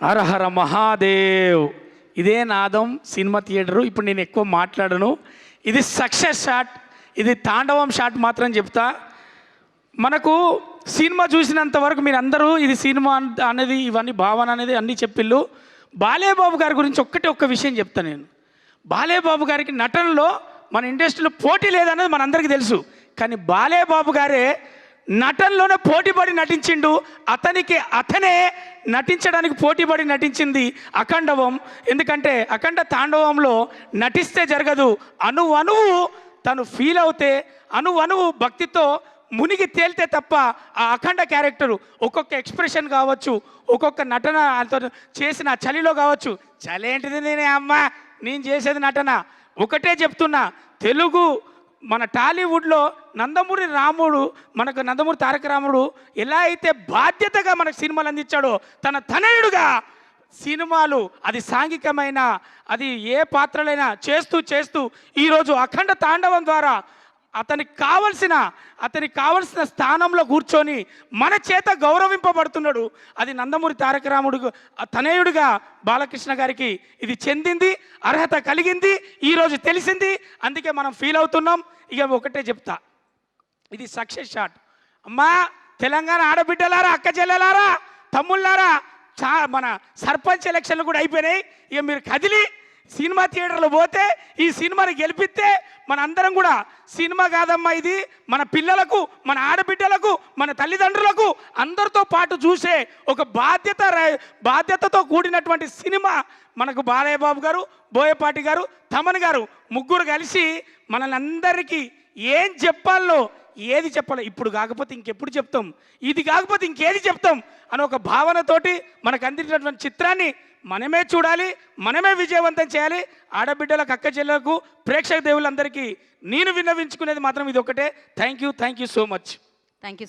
హరహర మహాదేవ్. ఇదే నాదం cinema theatre. ఇప్పుడు నేను ఎక్కువ మాట్లాడను. ఇది సక్సెస్ షాట్, ఇది తాండవం షాట్ మాత్రం చెప్తా. మనకు సినిమా చూసినంత వరకు మీరు అందరూ ఇది సినిమా అనేది ఇవన్నీ భావన అనేది అన్నీ చెప్పిళ్ళు. బాలేబాబు గారి గురించి ఒక్క విషయం చెప్తాను నేను. బాలేబాబు గారికి నటనలో మన ఇండస్ట్రీలో పోటీ లేదనేది మనందరికీ తెలుసు. కానీ బాలేబాబు గారే నటనలోనే పోటీపడి నటించిండు. అతనే నటించడానికి పోటీపడి నటించింది అఖండవం. ఎందుకంటే అఖండ తాండవంలో నటిస్తే జరగదు, అణువు తను ఫీల్ అవుతే, అణువు భక్తితో మునిగి తేలితే తప్ప ఆ అఖండ క్యారెక్టరు ఒక్కొక్క ఎక్స్ప్రెషన్ కావచ్చు, ఒక్కొక్క నటన చేసిన చలిలో కావచ్చు. చలి ఏంటిది, నేను చేసేది నటన. ఒకటే చెప్తున్నా, తెలుగు మన టాలీవుడ్లో నందమూరి రాముడు, మనకు నందమూరి తారక రాముడు ఎలా అయితే బాధ్యతగా మనకు సినిమాలు అందించాడో, తన తనయుడుగా సినిమాలు అది సాంఘికమైన అది ఏ పాత్రలైనా చేస్తూ ఈరోజు అఖండ తాండవం ద్వారా అతనికి కావలసిన స్థానంలో కూర్చొని మన చేత గౌరవింపబడుతున్నాడు. అది నందమూరి తారక రాముడు తనయుడిగా బాలకృష్ణ గారికి ఇది చెందింది, అర్హత కలిగింది, ఈరోజు తెలిసింది. అందుకే మనం ఫీల్ అవుతున్నాం. ఇక ఒకటే చెప్తా, ఇది సక్సెస్ షాట్. అమ్మా తెలంగాణ ఆడబిడ్డలారా, అక్క చెల్లెలారా, తమ్ముళ్ళారా, మన సర్పంచ్ ఎలక్షన్లు కూడా అయిపోయినాయి. ఇక మీరు కదిలి సినిమా థియేటర్లో పోతే ఈ సినిమాని గెలిపిస్తే మన అందరం కూడా సినిమా కాదమ్మా ఇది మన పిల్లలకు, మన ఆడబిడ్డలకు, మన తల్లిదండ్రులకు అందరితో పాటు చూసే ఒక బాధ్యతతో కూడినటువంటి సినిమా మనకు బాలయ్యబాబు గారు, బోయపాటి గారు, తమన్ గారు ముగ్గురు కలిసి మనల్ని అందరికీ ఏం చెప్పాలో, ఏది చెప్పాలో, ఇప్పుడు కాకపోతే ఇంకెప్పుడు చెప్తాం, ఇది కాకపోతే ఇంకేది చెప్తాం అని ఒక భావనతోటి మనకు అందించినటువంటి చిత్రాన్ని మనమే చూడాలి, మనమే విజయవంతం చేయాలి. ఆడబిడ్డలకు, అక్క చెల్లెలకు, ప్రేక్షక దేవులందరికీ నేను విన్నవించుకునేది మాత్రం ఇది ఒకటే. Thank you so much. Thank you.